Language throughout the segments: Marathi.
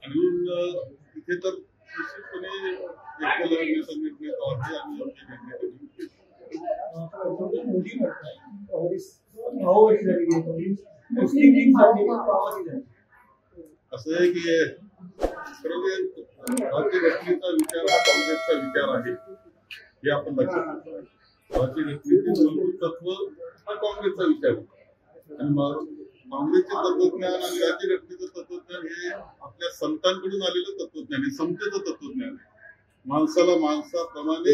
आणि तिथे तर निश्चितपणे एकट्याला लढण्याचा निर्णय आहे आणि योग्य निर्णय मोदी असं आहे की राज्यघटनेचा विचार हा काँग्रेसचा विचार आहे हे आपण लक्षात ठेवतो. राज्यघटनेचे मूलभूत तत्व हा काँग्रेसचा विचार आहे आणि काँग्रेसचे तत्वज्ञान आणि राज्यघटनेचं तत्वज्ञान हे आपल्या संतांकडून आलेलं तत्वज्ञान आहे, समतेचं तत्वज्ञान आहे. माणसाला माणसाप्रमाणे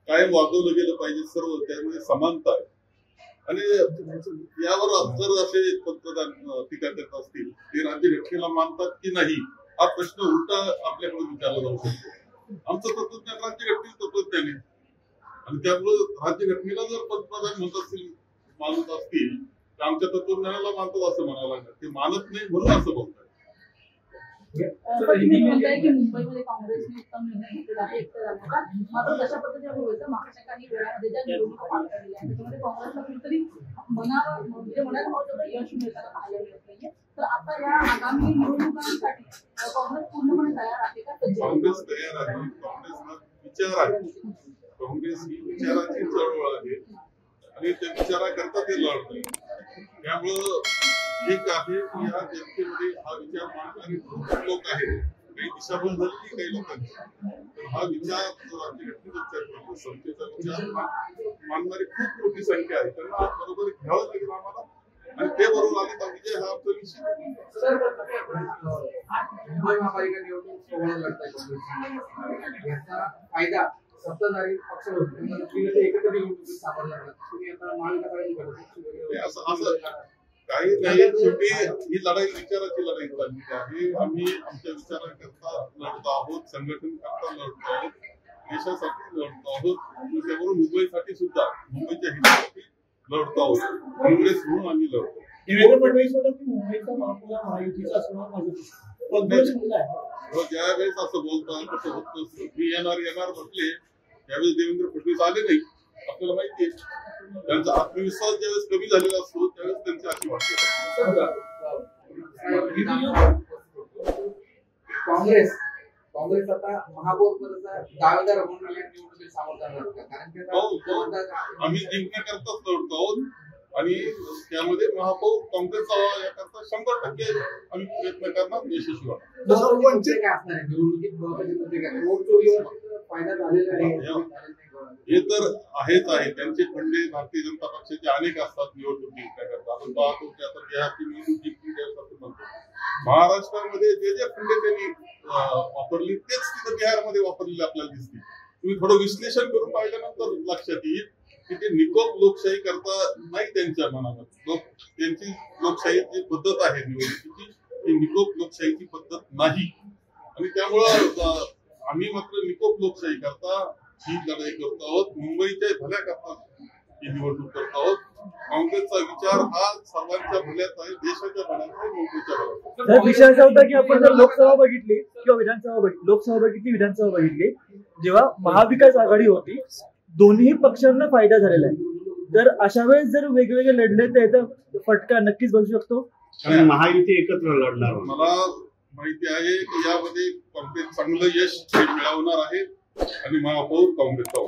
कायम वागवलं गेलं पाहिजे, सर्व त्यामध्ये समानता आहे. आणि यावर जर असे पंतप्रधान टीका करत असतील ते राज्यघटनेला मानतात की नाही हा प्रश्न उलटा आपल्याकडून विचारला जाऊ शकतो. आमचं तत्वज्ञान राज्यघटनेचं तत्वज्ञान आहे आणि त्यामुळे राज्यघटनेला जर पंतप्रधान म्हणत असतील मानत असतील तर आमच्या तत्वज्ञानाला मानतात असं म्हणावं लागणार. ते मानत नाही म्हणून असं बोलतात. मुंबईमध्ये काँग्रेसने उत्तम निर्णय घेतलेला आहे एकटं जाण्याचा. मात्र तशा पद्धतीने होतं मागच्या काही वेळामध्ये ज्या निवडणुका पार पडलेल्या आहेत त्याच्यामध्ये काँग्रेसला कुठेतरी म्हणजे मनात भाव तेवढं यश मिळताना पाहायला मिळत नाहीये. तर आता या आगामी निवडणुकांसाठी काँग्रेस पूर्णपणे तयार आहे का? काँग्रेस तयार आहे. काँग्रेसला विचार आहे. काँग्रेस ही विचाराची चळवळ आहे आणि त्या विचाराकरता ते लढतंय. त्यामुळं एक आहे की या जनतेमध्ये हा विचार मांडणारे खूप लोक आहेत. काही दिशाभूल झालेली काही लोकांची, तर हा विचार राज्यघटनेचा विचार करतो, समतेचा विचार मानणारी खूप मोठी संख्या आहे. त्यांना बरोबर घ्यावं लागेल आम्हाला आणि ते बरोबर आले तर विजय हा आमचा विषय. मुंबई महापालिका निवडणूक सोहळा लढताय काँग्रेस, याचा फायदा सत्ताधारी पक्ष एकत्र निवडणुकीत सावरला लागला. तुम्ही आता महाविकास असं काही नाही. शेवटी ही लढाई विचाराची लढाई चालली आहे. आम्ही आमच्या विचाराकरता लढतो आहोत, संघटन करता लढतो आहोत, देशासाठी लढतो आहोत, त्यामुळे मुंबईसाठी सुद्धा मुंबईच्या हितासाठी लढतो आहोत. काँग्रेस म्हणून आम्ही लढतो. देवेंद्र फडणवीस मुंबईचा महापौर महायुतीचा असणार ज्यावेळेस असं बोलतात तसं होत नसतं. मी येणार म्हटले त्यावेळेस देवेंद्र फडणवीस आले नाही. आपल्याला माहिती आहे त्यांचा आत्मविश्वास ज्यावेळेस कमी झालेला असतो त्यावेळेस त्यांची अशी वाटते. काँग्रेस आता महापौर पदाचा दावेदार म्हणून निवडणुकीत सामोरं जाणार का? कारण आम्ही जिंकण्याकरताच लढतो आहोत आणि त्यामध्ये महापौर काँग्रेसचा याकरता 100% आम्ही प्रयत्न करणार, यशस्वी होणार. फायदा झालेला आहे हे तर आहेच आहे. त्यांचे फंडे भारतीय जनता पक्षाचे अनेक असतात निवडणूक जिंकण्याकरता. आपण पाहतो की आता बिहारची निवडणूक जिंकली त्यावेळेस आपण म्हणतो महाराष्ट्रामध्ये जे फंडे त्यांनी वापरली तेच तिथे बिहारमध्ये वापरलेले आपल्याला दिसतील. तुम्ही थोडं विश्लेषण करून पाहिल्यानंतर लक्षात येईल की ते निकोप लोकशाही करता नाही. त्यांच्या मनामध्ये त्यांची लोकशाहीची पद्धत आहे निवडणुकीची, ती निकोप लोकशाहीची पद्धत नाही आणि त्यामुळं आम्ही मात्र निकोप लोकशाही करता ही लढाई करतो आहोत. मुंबईच्या भल्या करता ही निवडणूक करतो आहोत. काँग्रेसचा विचार हा सर्वांच्या भल्याचा आहे, देशाच्या भल्याचा आहे, मुंबईच्या भल्याचा. विषय असा होता की आपण जर लोकसभा बघितली किंवा लोकसभा बघितली, विधानसभा बघितली, जेव्हा महाविकास आघाडी होती दोन्ही पक्षांना फायदा झालेला आहे. तर अशा वेळेस जर वेगवेगळे लढले तर याचा फटका नक्कीच बसू शकतो. महायुती एकत्र लढणार. मला माहिती आहे की यामध्ये काँग्रेस चांगलं यश मिळवणार आहे आणि महापौर काँग्रेसचा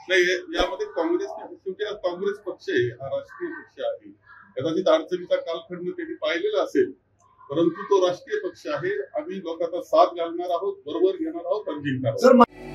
नाही. यामध्ये काँग्रेस पक्ष आहे, हा राष्ट्रीय पक्ष आहे. कदाचित अडचणीचा कालखंड त्यांनी पाहिलेला असेल परंतु तो राष्ट्रीय पक्ष आहे. आम्ही लोकांचा साथ घालणार आहोत, बरोबर घेणार आहोत आणि जिंकणार आहोत.